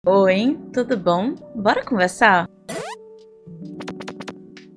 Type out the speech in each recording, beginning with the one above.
Oi, tudo bom? Bora conversar?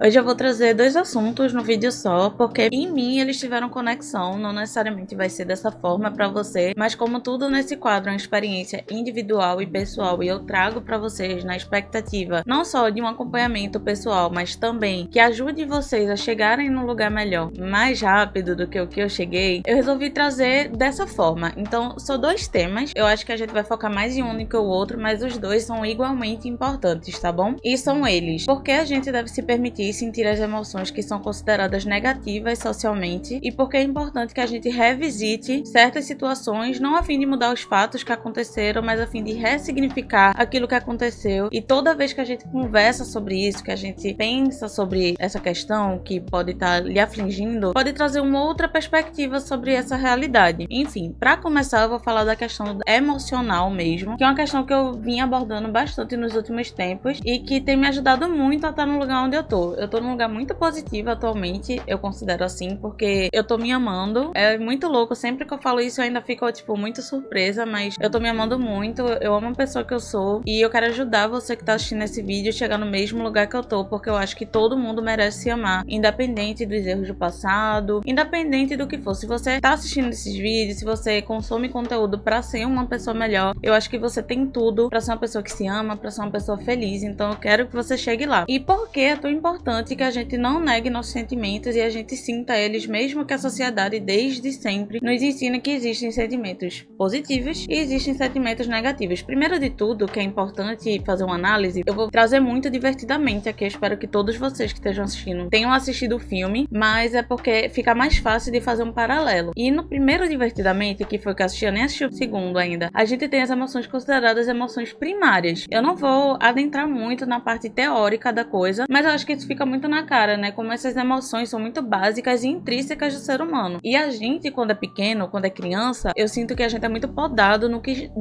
Hoje eu vou trazer dois assuntos no vídeo só, porque em mim eles tiveram conexão, não necessariamente vai ser dessa forma pra você, mas como tudo nesse quadro é uma experiência individual e pessoal e eu trago pra vocês na expectativa não só de um acompanhamento pessoal, mas também que ajude vocês a chegarem num lugar melhor, mais rápido do que o que eu cheguei, eu resolvi trazer dessa forma. Então, são dois temas, eu acho que a gente vai focar mais em um do que o outro, mas os dois são igualmente importantes, tá bom? E são eles: por que a gente deve se permitir sentir as emoções que são consideradas negativas socialmente e porque é importante que a gente revisite certas situações, não a fim de mudar os fatos que aconteceram, mas a fim de ressignificar aquilo que aconteceu. E toda vez que a gente conversa sobre isso, que a gente pensa sobre essa questão que pode estar lhe afligindo, pode trazer uma outra perspectiva sobre essa realidade. Enfim, para começar eu vou falar da questão emocional mesmo, que é uma questão que eu vim abordando bastante nos últimos tempos e que tem me ajudado muito a estar no lugar onde eu tô. Eu tô num lugar muito positivo atualmente, eu considero assim, porque eu tô me amando. É muito louco, sempre que eu falo isso eu ainda fico, tipo, muito surpresa, mas eu tô me amando muito, eu amo a pessoa que eu sou e eu quero ajudar você que tá assistindo esse vídeo a chegar no mesmo lugar que eu tô, porque eu acho que todo mundo merece se amar, independente dos erros do passado, independente do que for. Se você tá assistindo esses vídeos, se você consome conteúdo pra ser uma pessoa melhor, eu acho que você tem tudo pra ser uma pessoa que se ama, pra ser uma pessoa feliz, então eu quero que você chegue lá. E por que é tão importante que a gente não negue nossos sentimentos e a gente sinta eles, mesmo que a sociedade desde sempre nos ensina que existem sentimentos positivos e existem sentimentos negativos. Primeiro de tudo, que é importante fazer uma análise, eu vou trazer muito divertidamente aqui, eu espero que todos vocês que estejam assistindo tenham assistido o filme, mas é porque fica mais fácil de fazer um paralelo. E no primeiro divertidamente, que foi que eu assisti, eu nem assisti o segundo ainda, a gente tem as emoções consideradas emoções primárias. Eu não vou adentrar muito na parte teórica da coisa, mas eu acho que isso fica muito na cara, né? Como essas emoções são muito básicas e intrínsecas do ser humano. E a gente, quando é pequeno, quando é criança, eu sinto que a gente é muito podado no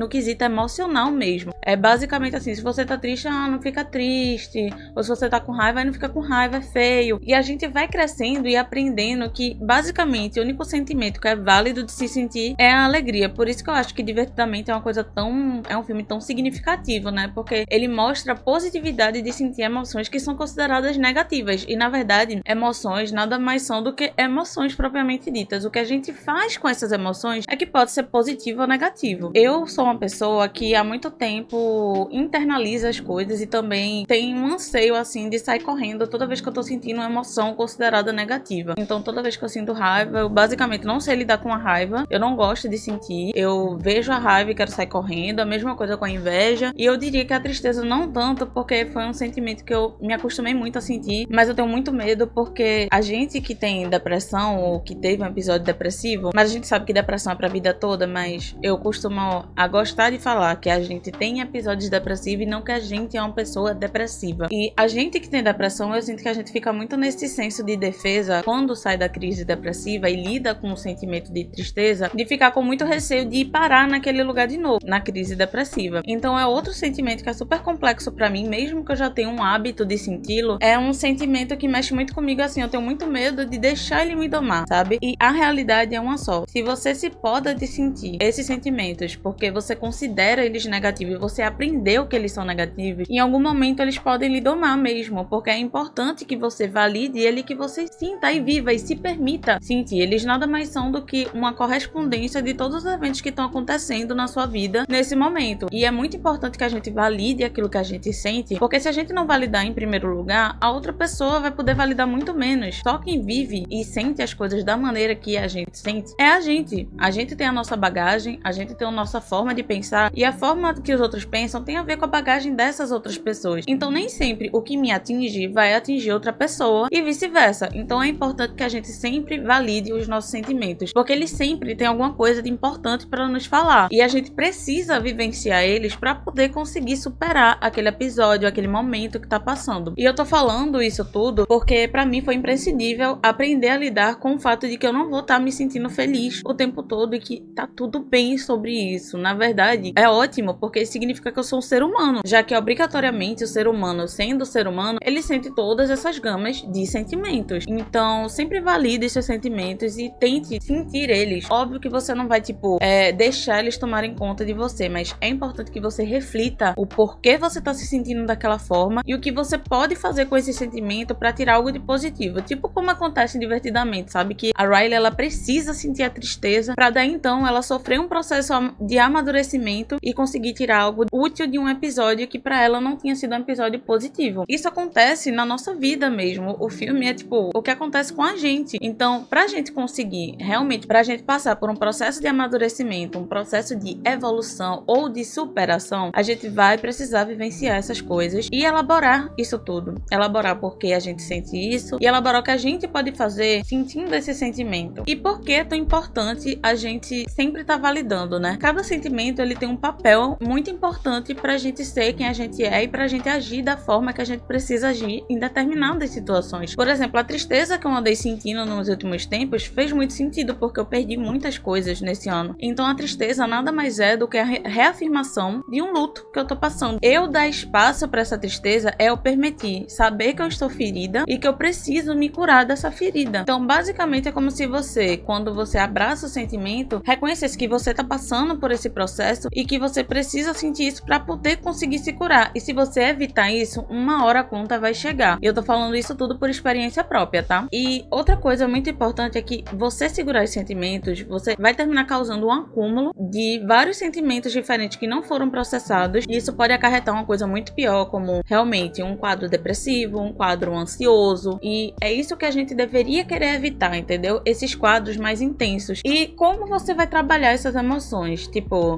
quesito emocional mesmo. É basicamente assim: se você tá triste, não fica triste. Ou se você tá com raiva, não fica com raiva, é feio. E a gente vai crescendo e aprendendo que, basicamente, o único sentimento que é válido de se sentir é a alegria. Por isso que eu acho que Divertidamente é uma coisa tão... é um filme tão significativo, né? Porque ele mostra a positividade de sentir emoções que são consideradas negativas. E, na verdade, emoções nada mais são do que emoções propriamente ditas. O que a gente faz com essas emoções é que pode ser positivo ou negativo. Eu sou uma pessoa que há muito tempo internaliza as coisas e também tem um anseio, assim, de sair correndo toda vez que eu tô sentindo uma emoção considerada negativa. Então, toda vez que eu sinto raiva, eu basicamente não sei lidar com a raiva. Eu não gosto de sentir. Eu vejo a raiva e quero sair correndo. A mesma coisa com a inveja. E eu diria que a tristeza não tanto, porque foi um sentimento que eu me acostumei muito a sentir, mas eu tenho muito medo porque a gente que tem depressão ou que teve um episódio depressivo, mas a gente sabe que depressão é pra vida toda, mas eu costumo a gostar de falar que a gente tem episódios depressivos e não que a gente é uma pessoa depressiva. E a gente que tem depressão, eu sinto que a gente fica muito nesse senso de defesa quando sai da crise depressiva e lida com o sentimento de tristeza, de ficar com muito receio de parar naquele lugar de novo, na crise depressiva. Então é outro sentimento que é super complexo pra mim, mesmo que eu já tenha um hábito de senti-lo, é um sentimento que mexe muito comigo, assim, eu tenho muito medo de deixar ele me domar, sabe? E a realidade é uma só: se você se poda de sentir esses sentimentos porque você considera eles negativos e você aprendeu que eles são negativos, em algum momento eles podem lhe domar mesmo, porque é importante que você valide ele, que você sinta e viva e se permita sentir. Eles nada mais são do que uma correspondência de todos os eventos que estão acontecendo na sua vida nesse momento. E é muito importante que a gente valide aquilo que a gente sente, porque se a gente não validar em primeiro lugar, a outra pessoa vai poder validar muito menos. Só quem vive e sente as coisas da maneira que a gente sente é a gente. A gente tem a nossa bagagem, a gente tem a nossa forma de pensar e a forma que os outros pensam tem a ver com a bagagem dessas outras pessoas. Então nem sempre o que me atinge vai atingir outra pessoa e vice-versa. Então é importante que a gente sempre valide os nossos sentimentos, porque eles sempre têm alguma coisa de importante para nos falar e a gente precisa vivenciar eles para poder conseguir superar aquele episódio, aquele momento que tá passando. E eu tô falando falando isso tudo porque pra mim foi imprescindível aprender a lidar com o fato de que eu não vou estar me sentindo feliz o tempo todo e que tá tudo bem sobre isso. Na verdade, é ótimo, porque significa que eu sou um ser humano, já que obrigatoriamente o ser humano, sendo ser humano, ele sente todas essas gamas de sentimentos. Então, sempre valide esses sentimentos e tente sentir eles. Óbvio que você não vai, deixar eles tomarem conta de você, mas é importante que você reflita o porquê você tá se sentindo daquela forma e o que você pode fazer com esse sentimento pra tirar algo de positivo. Tipo como acontece em Divertidamente, sabe? Que a Riley, ela precisa sentir a tristeza pra daí então ela sofrer um processo de amadurecimento e conseguir tirar algo útil de um episódio que pra ela não tinha sido um episódio positivo. Isso acontece na nossa vida mesmo. O filme é o que acontece com a gente. Então, pra gente conseguir, realmente, pra gente passar por um processo de amadurecimento, um processo de evolução ou de superação, a gente vai precisar vivenciar essas coisas e elaborar isso tudo. Elaborar porque a gente sente isso e elaborar o que a gente pode fazer sentindo esse sentimento. E por que é tão importante a gente sempre estar validando, né? Cada sentimento, ele tem um papel muito importante pra gente ser quem a gente é e pra gente agir da forma que a gente precisa agir em determinadas situações. Por exemplo, a tristeza que eu andei sentindo nos últimos tempos fez muito sentido porque eu perdi muitas coisas nesse ano. Então a tristeza nada mais é do que a reafirmação de um luto que eu tô passando. Eu dar espaço pra essa tristeza é eu permitir saber que eu estou ferida e que eu preciso me curar dessa ferida. Então basicamente é como se você, quando você abraça o sentimento, reconhecesse que você tá passando por esse processo e que você precisa sentir isso pra poder conseguir se curar. E se você evitar isso, uma hora a conta vai chegar. E eu tô falando isso tudo por experiência própria, tá? E outra coisa muito importante é que você segurar os sentimentos, você vai terminar causando um acúmulo de vários sentimentos diferentes que não foram processados. E isso pode acarretar uma coisa muito pior, como realmente um quadro depressivo, um quadro ansioso. E é isso que a gente deveria querer evitar, entendeu? Esses quadros mais intensos. E como você vai trabalhar essas emoções?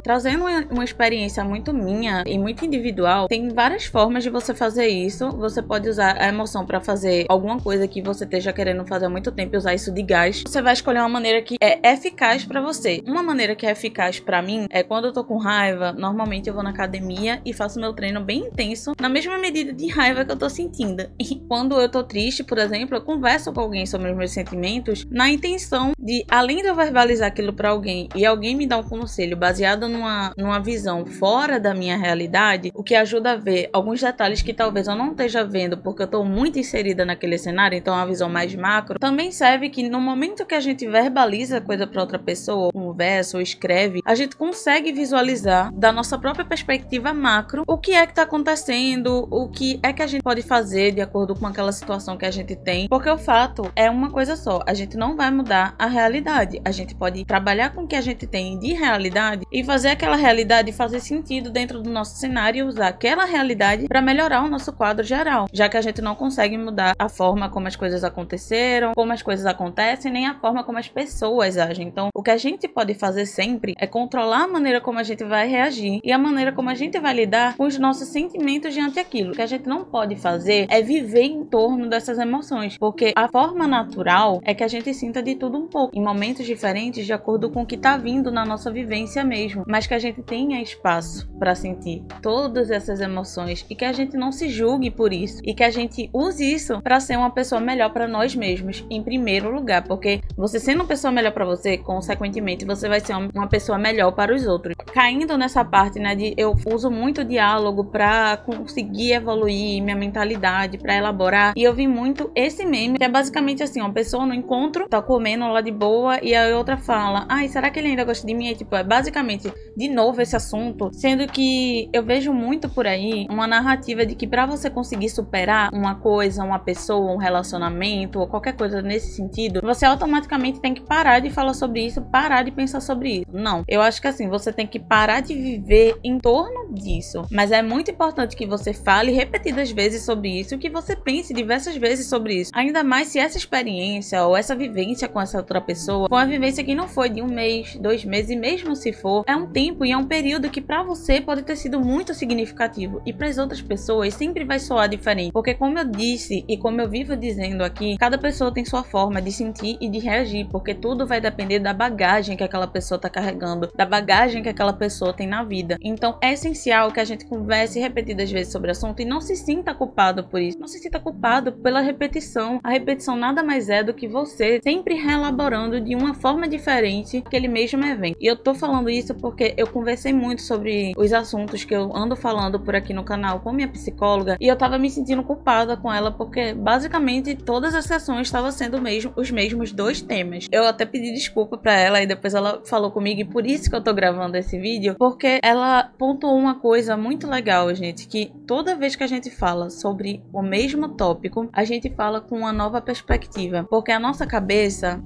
Trazendo uma experiência muito minha e muito individual, tem várias formas de você fazer isso. Você pode usar a emoção para fazer alguma coisa que você esteja querendo fazer há muito tempo e usar isso de gás. Você vai escolher uma maneira que é eficaz para você. Uma maneira que é eficaz para mim é quando eu tô com raiva, normalmente eu vou na academia e faço meu treino bem intenso, na mesma medida de raiva que eu tô sentindo. E quando eu tô triste, por exemplo, eu converso com alguém sobre os meus sentimentos na intenção de, além de eu verbalizar aquilo para alguém e alguém me dar um conselho baseado numa visão fora da minha realidade, o que ajuda a ver alguns detalhes que talvez eu não esteja vendo porque eu tô muito inserida naquele cenário, então é uma visão mais macro, também serve que no momento que a gente verbaliza a coisa para outra pessoa, ou conversa ou escreve, a gente consegue visualizar da nossa própria perspectiva macro o que é que tá acontecendo, o que é que a gente pode fazer de acordo com aquela situação que a gente tem, porque o fato é uma coisa só, a gente não vai mudar a realidade, a gente pode trabalhar com o que a gente tem de realidade e fazer aquela realidade fazer sentido dentro do nosso cenário e usar aquela realidade para melhorar o nosso quadro geral, já que a gente não consegue mudar a forma como as coisas aconteceram, como as coisas acontecem, nem a forma como as pessoas agem. Então, o que a gente pode fazer sempre é controlar a maneira como a gente vai reagir e a maneira como a gente vai lidar com os nossos sentimentos diante daquilo. O que a gente não pode fazer é viver em torno dessas emoções, porque a forma natural é que a gente sinta de tudo um pouco, em momentos diferentes, de acordo com o que tá vindo na nossa vivência mesmo, mas que a gente tenha espaço para sentir todas essas emoções e que a gente não se julgue por isso e que a gente use isso para ser uma pessoa melhor para nós mesmos, em primeiro lugar, porque você sendo uma pessoa melhor para você, consequentemente você vai ser uma pessoa melhor para os outros. Caindo nessa parte, né, de eu uso muito diálogo para conseguir evoluir minha mentalidade, para elaborar, e eu vi muito esse meme, que é basicamente assim, uma pessoa no encontro tá comendo lá de boa e a outra fala, ai, será que ele ainda gosta de mim? E, é basicamente de novo esse assunto, sendo que eu vejo muito por aí uma narrativa de que para você conseguir superar uma coisa, uma pessoa, um relacionamento ou qualquer coisa nesse sentido, você automaticamente tem que parar de falar sobre isso, parar de pensar sobre isso. Não, eu acho que assim, você tem que parar de viver em torno disso, mas é muito importante que você fale repetidas vezes sobre isso, que você pense diversas vezes sobre isso, ainda mais se essa experiência ou essa vivência com essa outra outra pessoa, foi uma vivência que não foi de 1 mês, 2 meses, e mesmo se for, é um tempo e é um período que pra você pode ter sido muito significativo, e para as outras pessoas sempre vai soar diferente, porque como eu disse e como eu vivo dizendo aqui, cada pessoa tem sua forma de sentir e de reagir, porque tudo vai depender da bagagem que aquela pessoa tá carregando, da bagagem que aquela pessoa tem na vida. Então é essencial que a gente converse repetidas vezes sobre o assunto e não se sinta culpado por isso, não se sinta culpado pela repetição. A repetição nada mais é do que você sempre reelaborando de uma forma diferente aquele mesmo evento. E eu tô falando isso porque eu conversei muito sobre os assuntos que eu ando falando por aqui no canal com minha psicóloga, e eu tava me sentindo culpada com ela, porque basicamente todas as sessões estavam sendo os mesmos 2 temas. Eu até pedi desculpa pra ela e depois ela falou comigo, e por isso que eu tô gravando esse vídeo, porque ela pontuou uma coisa muito legal, gente, que toda vez que a gente fala sobre o mesmo tópico, a gente fala com uma nova perspectiva, porque a nossa cabeça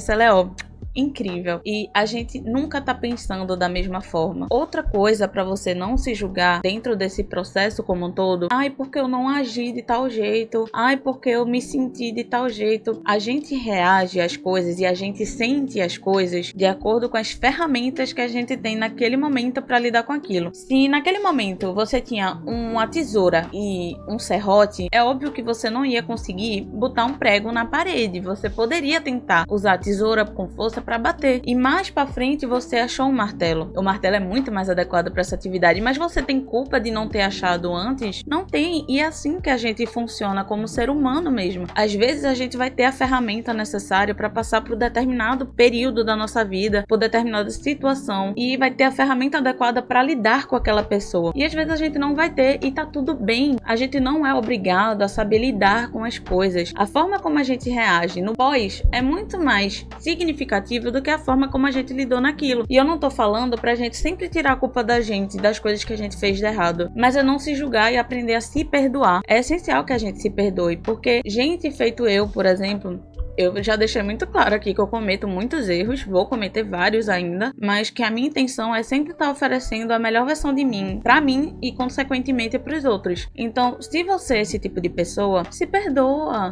ela é óbvia, incrível, e a gente nunca tá pensando da mesma forma. Outra coisa para você não se julgar dentro desse processo como um todo: ai, porque eu não agi de tal jeito, ai, porque eu me senti de tal jeito. A gente reage às coisas e a gente sente as coisas de acordo com as ferramentas que a gente tem naquele momento para lidar com aquilo. Se naquele momento você tinha uma tesoura e um serrote, é óbvio que você não ia conseguir botar um prego na parede. Você poderia tentar usar a tesoura com força para bater, e mais para frente você achou um martelo. O martelo é muito mais adequado para essa atividade, mas você tem culpa de não ter achado antes? Não tem, e é assim que a gente funciona como ser humano mesmo. Às vezes a gente vai ter a ferramenta necessária para passar por determinado período da nossa vida, por determinada situação, e vai ter a ferramenta adequada para lidar com aquela pessoa. E às vezes a gente não vai ter, e tá tudo bem. A gente não é obrigado a saber lidar com as coisas. A forma como a gente reage no pós é muito mais significativa do que a forma como a gente lidou naquilo. E eu não tô falando pra gente sempre tirar a culpa da gente, das coisas que a gente fez de errado, mas é não se julgar e aprender a se perdoar. É essencial que a gente se perdoe, porque gente feito eu, por exemplo, eu já deixei muito claro aqui que eu cometo muitos erros, vou cometer vários ainda, mas que a minha intenção é sempre estar oferecendo a melhor versão de mim, pra mim e consequentemente pros outros. Então, se você é esse tipo de pessoa, se perdoa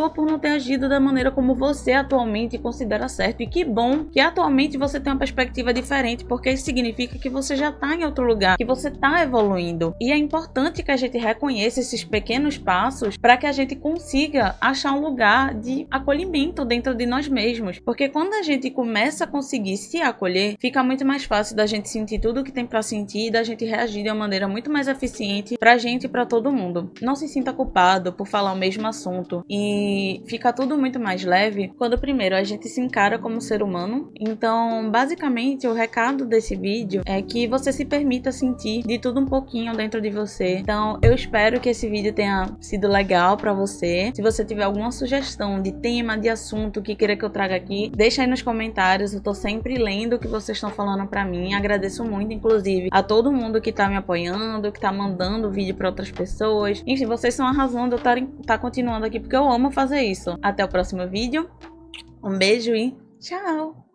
por não ter agido da maneira como você atualmente considera certo. E que bom que atualmente você tem uma perspectiva diferente, porque isso significa que você já tá em outro lugar, que você tá evoluindo. E é importante que a gente reconheça esses pequenos passos para que a gente consiga achar um lugar de acolhimento dentro de nós mesmos, porque quando a gente começa a conseguir se acolher, fica muito mais fácil da gente sentir tudo o que tem pra sentir e da gente reagir de uma maneira muito mais eficiente pra gente e pra todo mundo. Não se sinta culpado por falar o mesmo assunto, e fica tudo muito mais leve quando primeiro a gente se encara como ser humano. Então, basicamente, o recado desse vídeo é que você se permita sentir de tudo um pouquinho dentro de você. Então, eu espero que esse vídeo tenha sido legal pra você. Se você tiver alguma sugestão de tema, de assunto que queira que eu traga aqui, deixa aí nos comentários. Eu tô sempre lendo o que vocês estão falando pra mim. Agradeço muito, inclusive, a todo mundo que tá me apoiando, que tá mandando vídeo pra outras pessoas. Enfim, vocês são a razão de eu tá continuando aqui, porque eu amo fazer isso. Até o próximo vídeo. Um beijo e tchau!